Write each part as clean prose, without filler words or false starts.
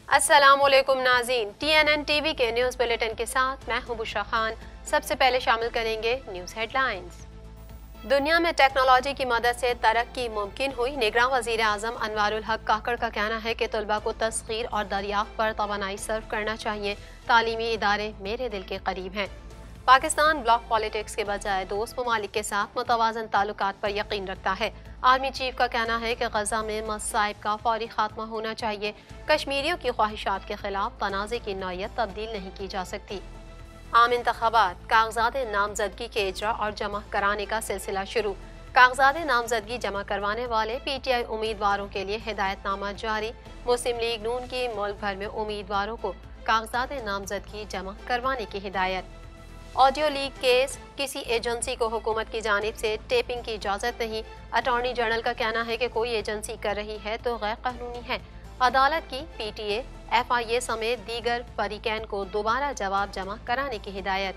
अस्सलामुअलैकुम नाज़रीन, TNN TV के न्यूज़ बुलेटिन के साथ मैं हूं बुशरा खान। सबसे पहले शामिल करेंगे न्यूज़ हेडलाइंस। दुनिया में टेक्नोलॉजी की मदद से तरक्की मुमकिन हुई। निगरान वज़ीर आज़म अनवारुल हक काकड़ का कहना है कि तलबा को तस्खीर और दरियाफ्त पर तवानाई सर्व करना चाहिए। तालीमी इदारे मेरे दिल के करीब हैं। पाकिस्तान ब्लॉक पॉलिटिक्स के बजाय दोस्त ममालिक के साथ मुतवाज़न ताल्लुकात पर यकीन रखता है। आर्मी चीफ का कहना है कि गजा में मसाइब का फौरी खात्मा होना चाहिए। कश्मीरियों की ख्वाहिशात के खिलाफ तनाज़े की नौयत तब्दील नहीं की जा सकती। आम इंतखाबात, कागजात नामजदगी के इजरा और जमा कराने का सिलसिला शुरू। कागजात नामजदगी जमा करवाने वाले PTI उम्मीदवारों के लिए हिदायतनामा जारी। मुस्लिम लीग नून की मुल्क भर में उम्मीदवारों को कागजात नामजदगी जमा करवाने की हिदायत। ऑडियो लीक केस, किसी एजेंसी को हुकूमत की जानिब से टेपिंग की इजाज़त नहीं। अटॉर्नी जनरल का कहना है कि कोई एजेंसी कर रही है तो गैर कानूनी है। अदालत की PTA, FIA समेत दीगर फरीकैन को दोबारा जवाब जमा कराने की हिदायत।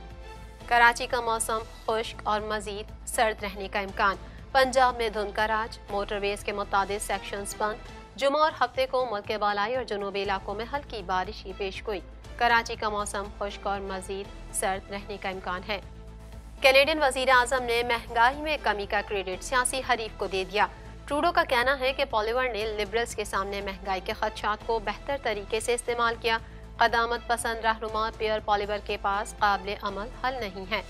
कराची का मौसम खुश्क और मजीद सर्द रहने का इम्कान। पंजाब में धुंध का राज, मोटरवेज के मुताबिक सेक्शंस बंद। जुमा और हफ्ते को मुल्क के बालाई और जनूबी इलाकों में हल्की बारिश की पेशगोई। कराची का मौसम खुश्क और मजीद सर्द रहने का इम्कान है। कैनेडियन वजीर आजम ने महंगाई में कमी का क्रेडिट सियासी हरीफ को दे दिया। ट्रूडो का कहना है कि पॉलिवर ने लिबरल्स के सामने महंगाई के खदशात को बेहतर तरीके से इस्तेमाल किया। कदामत पसंद रहनुमा पियर पॉलिवर के पास काबिल अमल हल नहीं है।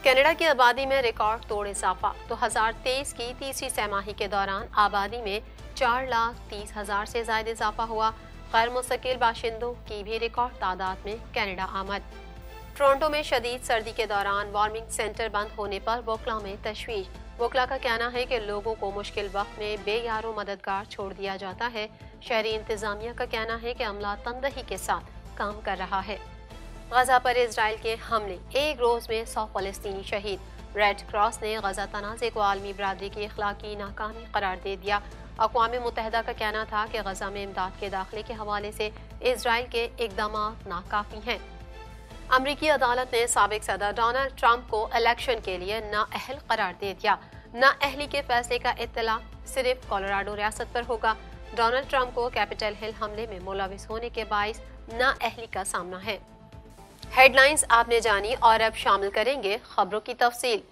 कनाडा की आबादी में रिकॉर्ड तोड़ इजाफा। 2023 की तीसरी सैमाही के दौरान आबादी में 4,30,000 से ज्यादा इजाफा हुआ। गैर मुस्तकिल बाशिंदों की भी रिकॉर्ड तादाद में कनाडा आमद। टोरंटो में शदीद सर्दी के दौरान वार्मिंग सेंटर बंद होने पर वोकला में तशवीश। वोकला का कहना है कि लोगों को मुश्किल वक्त में बेयारो मददगार छोड़ दिया जाता है। शहरी इंतजामिया का कहना है कि अमला तंदही के साथ काम कर रहा है। गजा पर इजराइल के हमले, एक रोज में 100 फलस्तीनी शहीद। रेड क्रॉस ने गजा तनाज़े को आलमी बरादरी की इखलाकी नाकामी करार दे दिया। अक़वाम मुत्तहिदा का कहना था कि गजा में इमदाद के दाखिले के हवाले से इजराइल के इकदाम नाकाफी हैं। अमरीकी अदालत ने साबिक सदर डोनाल्ड ट्रंप को इलेक्शन के लिए नाअहल करार दे दिया। नाअहली के फैसले का इत्तला सिर्फ कोलोराडो रियासत पर होगा। डोनाल्ड ट्रंप को कैपिटल हिल हमले में मुलविस होने के बाइस नाअहली का सामना है। हेडलाइंस आपने जानी और अब शामिल करेंगे खबरों की तफसील।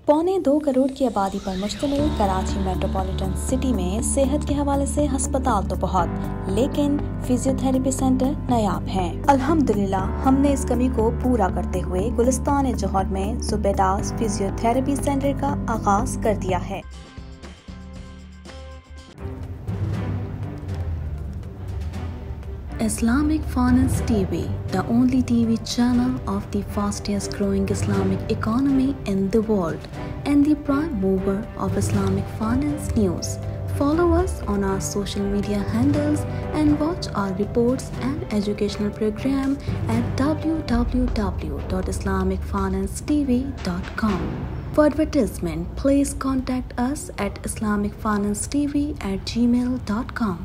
1.25 करोड़ की आबादी पर मुश्तमिल कराची मेट्रोपॉलिटन सिटी में सेहत के हवाले से अस्पताल तो बहुत, लेकिन फिजियोथेरेपी सेंटर नायाब हैं। अल्हम्दुलिल्लाह हमने इस कमी को पूरा करते हुए गुलिस्तान जौहर में जुबेदास फिजियोथेरेपी सेंटर का आगाज कर दिया है। Islamic Finance TV, the only TV channel of the fastest growing Islamic economy in the world and the prime mover of Islamic finance news. Follow us on our social media handles and watch our reports and educational program at www.islamicfinancetv.com. For advertisement, please contact us at islamicfinancetv@gmail.com.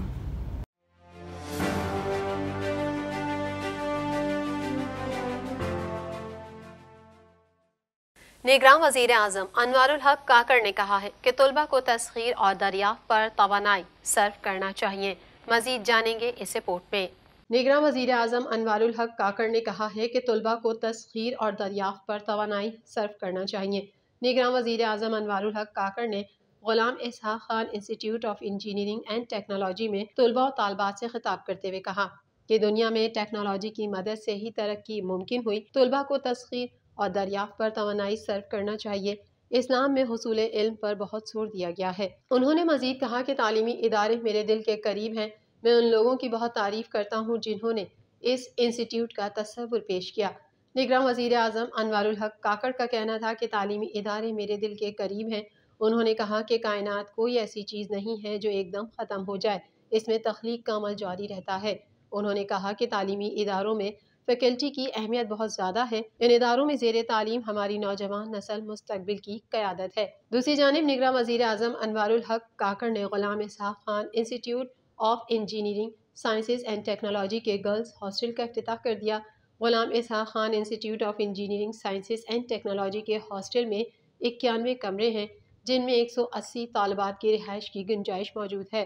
निगरान वज़ीर आज़म अनवारुल हक काकड़ ने कहा है कि तलबा को तस्खीर और दरियाफ्त पर तवानाई सर्व करना चाहिए। मजीद जानेंगे इस रिपोर्ट में। निगरान वज़ीर आज़म अनवारुल हक काकड़ ने कहा है कि तलबा को तस्खीर और दरियाफ्त पर तवानाई सर्व करना चाहिए। निगरान वज़ीर आज़म अनवारुल हक काकड़ ने Ghulam Ishaq Khan Institute of Engineering and Technology में तलबा और तालबात से खिताब करते हुए कहा कि दुनिया में टेक्नोलॉजी की मदद से ही तरक्की मुमकिन हुई। तलबा को तस्खीर और दरियाफ्त पर तवानाई सर्व करना चाहिए। इस्लाम में हुसूल इल्म पर बहुत जोर दिया गया है। उन्होंने मजीद कहा कि तालीमी इदारे मेरे दिल के करीब हैं। मैं उन लोगों की बहुत तारीफ करता हूँ जिन्होंने इस इंस्टीट्यूट का तसव्वुर पेश किया। निगरान वज़ीर आज़म अनवारुल हक काकड़ का कहना था कि तालीमी इदारे मेरे दिल के करीब हैं। उन्होंने कहा कि कायनात कोई ऐसी चीज़ नहीं है जो एकदम ख़त्म हो जाए, इसमें तख्लीक का अमल जारी रहता है। उन्होंने कहा कि तालीमी इदारों में फैकल्टी की अहमियत बहुत ज़्यादा है। इन इदारों में ज़ेरे तालीम हमारी नौजवान नस्ल मुस्तकबिल की क़यादत है। दूसरी जानिब निगरान वज़ीर आज़म अनवारुल हक काकड़ ने Ghulam Ishaq Khan Institute of Engineering Sciences and Technology के गर्ल्स हॉस्टल का इफ्तिताह कर दिया। Ghulam Ishaq Khan Institute of Engineering Sciences and Technology के हॉस्टल में 91 कमरे हैं, जिनमें 180 तालिबात की रिहाइश की गुंजाइश मौजूद है।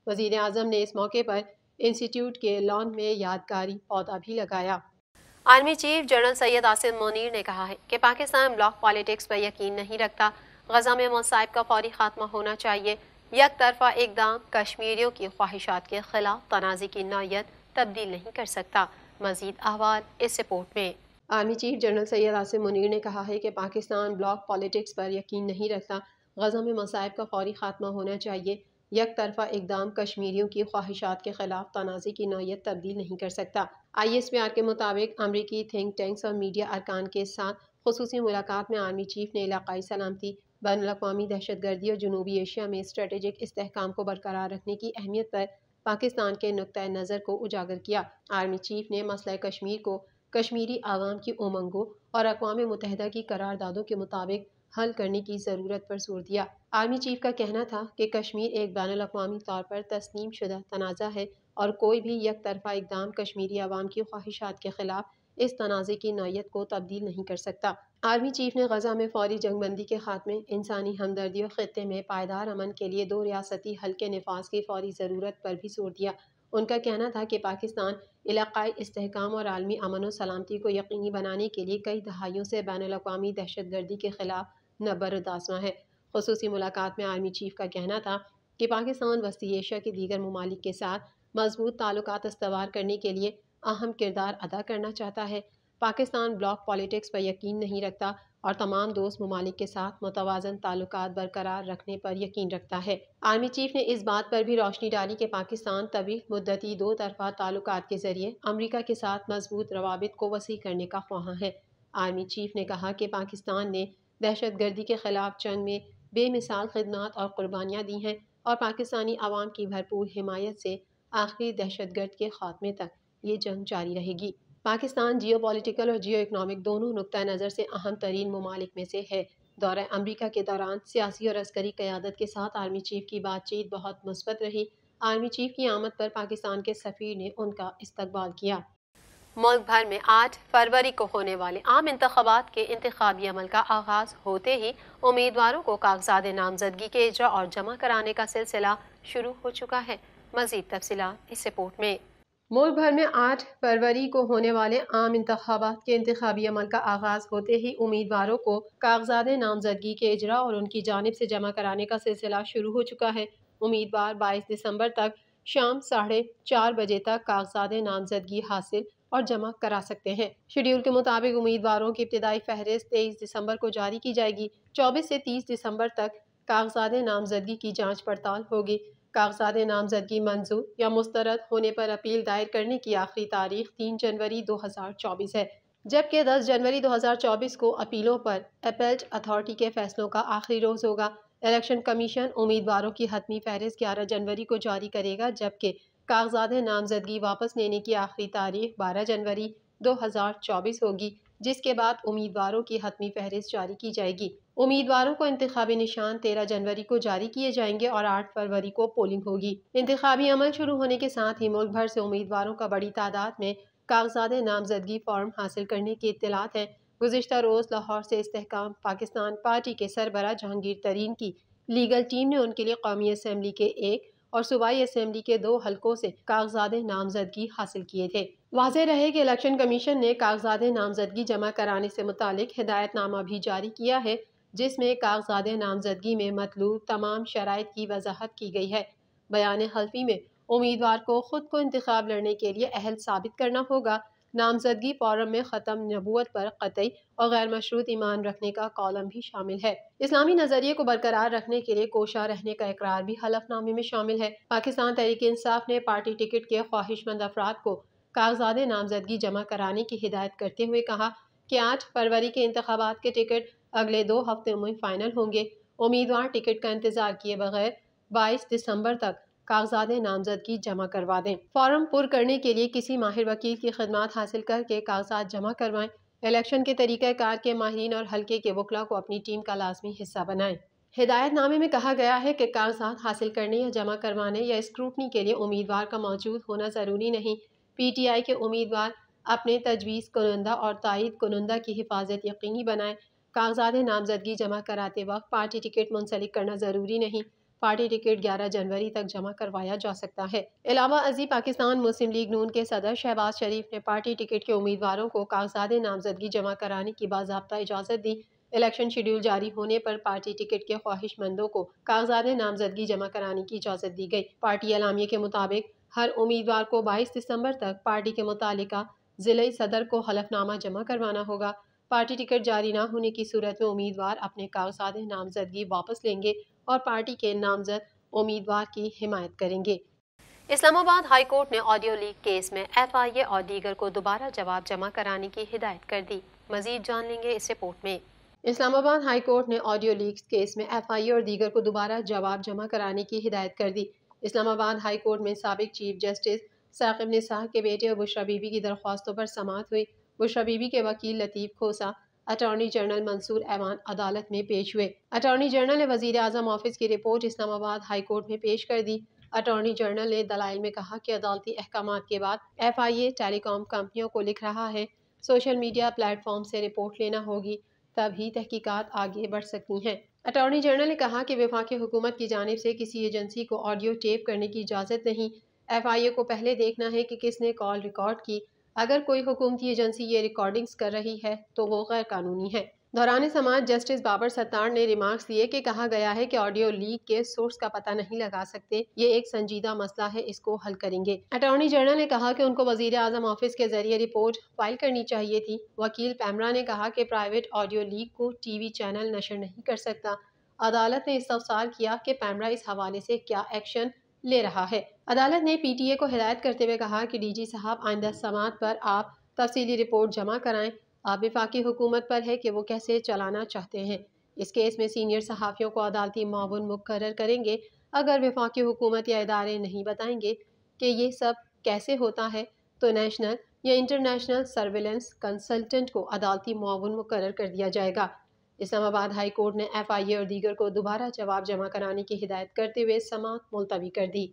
वज़ीर आज़म ने इस मौके पर इंस्टीट्यूट के लॉन में यादगारी पौधा भी लगाया। Army chief general Syed Asim Munir ने कहा है कि पाकिस्तान ब्लॉक पॉलिटिक्स पर यकीन नहीं रखता। गजा में मसाइब का फौरी खात्मा होना चाहिए। एक तरफा इकदाम कश्मीरियों की ख्वाहिशात के खिलाफ तनाज़ी की नौयत तब्दील नहीं कर सकता। मजीद अहवाल इस रिपोर्ट में। Army chief general Syed Asim Munir ने कहा है कि पाकिस्तान ब्लॉक पॉलिटिक्स पर यकीन नहीं रखता। गजा में मसाइब का फौरी खात्मा होना चाहिए। एक तरफा इकदाम कश्मीरियों की ख्वाहिशात के खिलाफ तनाज़ी की नौयत तब्दील नहीं कर सकता। ISPR के मुताबिक अमरीकी थिंक टैंक्स और मीडिया अरकान के साथ खुसूसी मुलाकात में आर्मी चीफ ने इलाकाई सलामती, बैनुल-अक़वामी दहशतगर्दी और जनूबी एशिया में स्ट्रेटेजिक इस्तेहकाम को बरकरार रखने की अहमियत पर पाकिस्तान के नुक्ता नज़र को उजागर किया। आर्मी चीफ ने मसला कश्मीर को कश्मीरी आवाम की उमंगों और अक़वाम मुत्तहिदा की करारदादों के मुताबिक हल करने की ज़रूरत पर जोर दिया। आर्मी चीफ का कहना था कि कश्मीर एक बैनुल-अक़वामी तौर पर तस्लीम शुदा तनाज़ा है और कोई भी एक तरफा इकदाम कश्मीरी आवाम की ख्वाहिशात के खिलाफ इस तनाज़े की नौयत को तब्दील नहीं कर सकता। आर्मी चीफ ने गजा में फौरी जंगबंदी के खात्मे, इंसानी हमदर्दी और खित्ते में पायदार अमन के लिए 2 रियासती हल के निफाज की फौरी ज़रूरत पर भी जोर दिया। उनका कहना था कि पाकिस्तान इलाकाई इस्तेहकाम और आलमी अमन और सलामती को यकीनी बनाने के लिए कई दहाइयों से बैनुल-अक़वामी दहशतगर्दी के खिलाफ नबर्दाज़मा है। खुसूसी मुलाकात में आर्मी चीफ का कहना था कि पाकिस्तान वस्ती एशिया के दीगर ममालिक के साथ मजबूत ताल्लुकात इस्तवार करने के लिए अहम किरदार अदा करना चाहता है। पाकिस्तान ब्लॉक पॉलिटिक्स पर यकीन नहीं रखता और तमाम दोस्त ममालिक के साथ मुतवाज़न ताल्लुकात बरकरार रखने पर यकीन रखता है। आर्मी चीफ ने इस बात पर भी रोशनी डाली कि पाकिस्तान तवील मुद्दती 2 तरफा ताल्लुकात के जरिए अमरीका के साथ मजबूत रवाबित को वसी करने का ख्वाहां है। आर्मी चीफ ने कहा कि पाकिस्तान ने दहशतगर्दी के खिलाफ जंग में बेमिसाल खिदमात और कुर्बानियाँ दी हैं और पाकिस्तानी आवाम की भरपूर हिमायत से आखिरी दहशतगर्द के खात्मे तक ये जंग जारी रहेगी। पाकिस्तान जियो पॉलिटिकल और जियो इकनॉमिक दोनों नुक्ता नज़र से अहम तरीन ममालिक में से है। दौरा अमरीका के दौरान सियासी और अस्करी क़यादत के साथ आर्मी चीफ की बातचीत बहुत मुस्बत रही। आर्मी चीफ की आमद पर पाकिस्तान के सफ़ीर ने उनका इस्तकबाल किया। मुल्क भर में 8 फरवरी को होने वाले आम इंतखाबात के इंतखाबी अमल का आगाज होते ही उम्मीदवारों को कागजात नामजदगी के इजरा और जमा कराने का सिलसिला शुरू हो चुका है। मज़ीद तफसीलात इस रिपोर्ट में। मुल्क भर में 8 फरवरी को होने वाले आम इंतखाबात के इंतखाबी अमल का आगाज होते ही उम्मीदवारों को कागजात नामजदगी के इजरा और उनकी जानिब से जमा कराने का सिलसिला शुरू हो चुका है। उम्मीदवार 22 दिसंबर तक शाम 4:30 बजे तक कागजात नामजदगी हासिल और जमा करा सकते हैं। शेड्यूल के मुताबिक उम्मीदवारों की इब्तिदाई फहरिस्त 23 दिसंबर को जारी की जाएगी। 24 से 30 दिसंबर तक कागजात नामजदगी की जांच पड़ताल होगी। कागजात नामजदगी मंजूर या मुस्तरद होने पर अपील दायर करने की आखिरी तारीख 3 जनवरी 2024 है, जबकि 10 जनवरी 2024 को अपीलों पर अपील्ड अथॉरिटी के फैसलों का आखिरी रोज होगा। इलेक्शन कमीशन उम्मीदवारों की हतमी फहरिस्त 11 जनवरी को जारी करेगा, जबकि कागजात नामजदगी वापस लेने की आखिरी तारीख 12 जनवरी 2024 होगी, जिसके बाद उम्मीदवारों की हतमी फहरिस्त जारी की जाएगी। उम्मीदवारों को इंतखाबी निशान 13 जनवरी को जारी किए जाएंगे और 8 फरवरी को पोलिंग होगी। इंतखाबी अमल शुरू होने के साथ ही मुल्क भर से उम्मीदवारों का बड़ी तादाद में कागजात नामजदगी फॉर्म हासिल करने की इत्तलात है। गुज़िश्ता रोज लाहौर से इस्तेहकाम पाकिस्तान पार्टी के सरबराह जहांगीर तरीन की लीगल टीम ने उनके लिए कौमी असम्बली के 1 और सूबाई असम्बली के 2 हलकों से कागजात नामजदगी हासिल किए थे। वाज़ेह रहे कि इलेक्शन कमीशन ने कागजात नामजदगी जमा कराने से मुतालिक हिदायतनामा भी जारी किया है, जिसमें कागजात नामजदगी में मतलूब तमाम शराइत की वजाहत की गई है। बयान हल्फी में उम्मीदवार को खुद को इंतखाब लड़ने के लिए अहल साबित करना होगा। नामजदगी फॉर्म में ख़त्म नबूवत पर क़तई और गैर मशरूत ईमान रखने का कॉलम भी शामिल है। इस्लामी नजरिए को बरकरार रखने के लिए कोशा रहने का इकरार भी हलफनामे में शामिल है। पाकिस्तान तहरीक इंसाफ ने पार्टी टिकट के ख्वाहिशमंद अफराद को कागजात नामजदगी जमा कराने की हिदायत करते हुए कहा कि 8 फरवरी के इंतखाबात के टिकट अगले 2 हफ्ते में फाइनल होंगे। उम्मीदवार टिकट का इंतजार किए बगैर 22 दिसंबर तक कागजात नामजदगी जमा करवा दें। फॉर्म पुर करने के लिए किसी माहिर वकील की खिदमात हासिल करके कागजात जमा करवाएं। इलेक्शन के तरीक़ाकार के माहिरीन और हल्के के वकला को अपनी टीम का लाजमी हिस्सा बनाएं। हिदायतनामे में कहा गया है कि कागजात हासिल करने या जमा करवाने या स्क्रूटनी के लिए उम्मीदवार का मौजूद होना ज़रूरी नहीं। PTI के उम्मीदवार अपने तजवीज़ कुनंदा और तायद कुनंदा की हिफाजत यकीनी बनाएं। कागजात नामजदगी जमा कराते वक्त पार्टी टिकट मुंसलिक करना ज़रूरी नहीं। पार्टी टिकट 11 जनवरी तक जमा करवाया जा सकता है। अलावा अजी पाकिस्तान मुस्लिम लीग नून के सदर शहबाज शरीफ ने पार्टी टिकट के उम्मीदवारों को कागजात नामजदगी जमा कराने की बाज़ाब्ता इजाज़त दी। इलेक्शन शेड्यूल जारी होने पर पार्टी टिकट के ख्वाहिशमंदों को कागजात नामजदगी जमा कराने की इजाज़त दी गई। पार्टी एलामिया के मुताबिक हर उम्मीदवार को 22 दिसंबर तक पार्टी के मुतालिका जिले सदर को हलफनामा जमा करवाना होगा। पार्टी टिकट जारी न होने की सूरत में उम्मीदवार अपने कागजात नामजदगी वापस लेंगे और पार्टी के नामजद उम्मीदवार की हिमायत करेंगे। इस्लामाबाद हाई कोर्ट ने ऑडियो लीक केस में FIA और दीगर को दोबारा जवाब जमा कराने की हिदायत कर दी। मजीद जान लेंगे इस रिपोर्ट में। इस्लामाबाद हाई कोर्ट ने ऑडियो लीक केस में FIA और दीगर को दोबारा जवाब जमा कराने की हिदायत कर दी। इस्लामाबाद हाई कोर्ट में साबिक चीफ जस्टिस साकिब निसार के बेटे और बुशरा बीबी की दरख्वास्तों पर समाअत हुई। बुशरा बीबी के वकील लतीफ़ खोसा अटॉर्नी जनरल मंसूर ऐवान अदालत में पेश हुए। अटॉर्नी जनरल ने वज़ीर आज़म ऑफिस की रिपोर्ट इस्लामाबाद हाई कोर्ट में पेश कर दी। अटॉर्नी जनरल ने दलाइल में कहा कि अदालती अहकामात के बाद FIA टेलीकॉम कंपनियों को लिख रहा है, सोशल मीडिया प्लेटफॉर्म से रिपोर्ट लेना होगी, तभी तहकीकात आगे बढ़ सकती हैं। अटॉर्नी जनरल ने कहा कि वफाकी हुकूमत की जानिब से किसी एजेंसी को ऑडियो टेप करने की इजाज़त नहीं। FIA को पहले देखना है कि किसने कॉल रिकॉर्ड की। अगर कोई हुकूमती एजेंसी ये रिकॉर्डिंग्स कर रही है तो वो गैर कानूनी है। दौरान समाअत जस्टिस बाबर सत्तार ने रिमार्क्स दिए कि कहा गया है कि ऑडियो लीक के सोर्स का पता नहीं लगा सकते, ये एक संजीदा मसला है, इसको हल करेंगे। अटॉर्नी जनरल ने कहा कि उनको वज़ीर आज़म ऑफिस के जरिए रिपोर्ट फाइल करनी चाहिए थी। वकील पैमरा ने कहा कि प्राइवेट ऑडियो लीक को TV चैनल नशर नहीं कर सकता। अदालत ने इस्तफसार किया कि पैमरा इस हवाले से क्या एक्शन ले रहा है। अदालत ने PTA को हिदायत करते हुए कहा कि DG साहब आइंदा समाअत पर आप तफसीली रिपोर्ट जमा कराएं। अब वफाकी हुकूमत पर है कि वो कैसे चलाना चाहते हैं। इस केस में सीनियर सहाफ़ियों को अदालती मावन मुकर्रर करेंगे। अगर वफाकी हुकूमत या इदारे नहीं बताएंगे कि ये सब कैसे होता है तो नेशनल या इंटरनेशनल सर्विलेंस कंसल्टेंट को अदालती मावन मुकर्रर कर दिया जाएगा। इस्लामाबाद हाई कोर्ट ने FIA और दीगर को दोबारा जवाब जमा कराने की हिदायत करते हुए समाअत मुलतवी कर दी।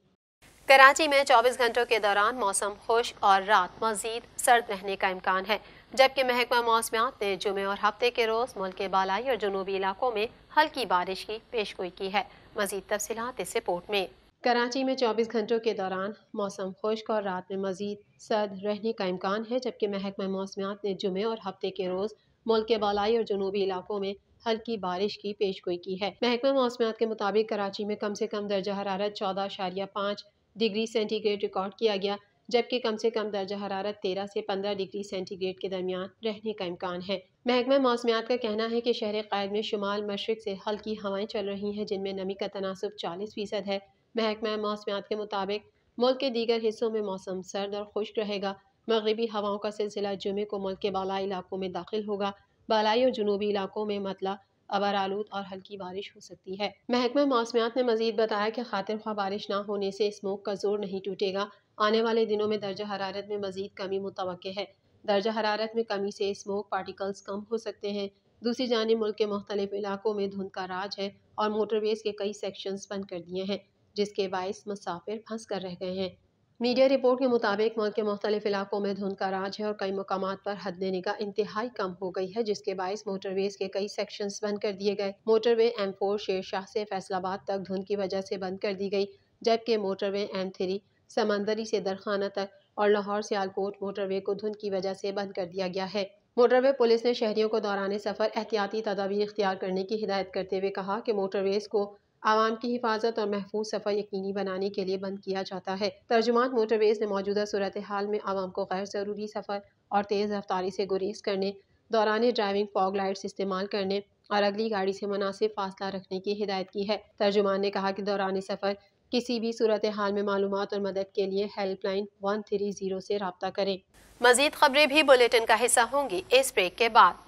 कराची में 24 घंटों के दौरान मौसम खुश्क और रात मजीद सर्द रहने का इम्कान है, जबकि महकमा मौसमियात ने जुमे और हफ्ते के रोज मुल्क के बालाई और जुनूबी इलाकों में हल्की बारिश की पेशगोई की है। मजीद तफसीलात इस रिपोर्ट में। कराची में 24 घंटों के दौरान मौसम खुश्क और रात में मजीद सर्द रहने का इम्कान है, जबकि महकमा मौसमियात ने जुमे और हफ्ते के रोज मुल्क के बालाई और जुनूबी इलाकों में हल्की बारिश की पेशगोई की है। महकमा मौसमियात के मुताबिक कराची में कम से कम दर्जा हरारत 14.5 डिग्री सेंटीग्रेड रिकॉर्ड किया गया, जबकि कम से कम दर्जा हरारत 13 से 15 डिग्री सेंटीग्रेड के दरमियान रहने का इम्कान है। महकमा मौसमियात का कहना है कि शहर क़ायद में शुमाल मशरिक से हल्की हवाएं चल रही हैं, जिनमें नमी का तनासुब 40% है। महकमा मौसमियात के मुताबिक मुल्क के दीगर हिस्सों में मौसम सर्द और खुश्क रहेगा। मगरबी हवाओं का सिलसिला जुमे को मुल्क के बालाई इलाकों में दाखिल होगा। बालाई और जुनूबी इलाकों में मतला अबर आलूद और हल्की बारिश हो सकती है। महकमा मौसमियात ने मजीद बताया कि खातिर ख्वाह बारिश न होने से स्मोक का जोर नहीं टूटेगा। आने वाले दिनों में दर्जा हरारत में मजीद कमी मुतवक्के है। दर्जा हरारत में कमी से स्मोक पार्टिकल्स कम हो सकते हैं। दूसरी जानिब मुल्क के मुख्तलिफ इलाकों में धुंध का राज है और मोटरवेज के कई सेक्शंस बंद कर दिए हैं, जिसके बाइस मुसाफिर फंस कर रह गए हैं। मीडिया रिपोर्ट के मुताबिक मुल्क के मुख्तलिफ इलाकों में धुंध का राज है और कई मकामात पर हद निगाह इंतहाई कम हो गई है, जिसके बायस मोटरवेज के कई सेक्शंस बंद कर दिए गए। मोटरवे M4 शेरशाह से फैसलाबाद तक धुंध की वजह से बंद कर दी गई, जबकि मोटरवे M3 समंदरी से दरखाना तक और लाहौर सियालकोट मोटरवे को धुंध की वजह से बंद कर दिया गया है। मोटरवे पुलिस ने शहरियों को दौरान सफ़र एहतियाती तदाबीर इख्तियार करने की हिदायत करते हुए कहा कि मोटरवेज को आवाम की हिफाजत और महफूज सफ़र यकीनी बनाने के लिए बंद किया जाता है। तर्जुमान मोटरवेज ने मौजूदा सूरत हाल में आवाम को गैर ज़रूरी सफ़र और तेज़ रफ्तारी से गुरेज करने, दौरान ड्राइविंग फॉग लाइट्स इस्तेमाल करने और अगली गाड़ी से मुनासिब फासला रखने की हिदायत की है। तर्जुमान ने कहा कि दौरान सफ़र किसी भी सूरत हाल में मालूमात और मदद के लिए हेल्पलाइन 130 से रब्ता करें। मज़ीद खबरें भी बुलेटिन का हिस्सा होंगी इस ब्रेक के बाद।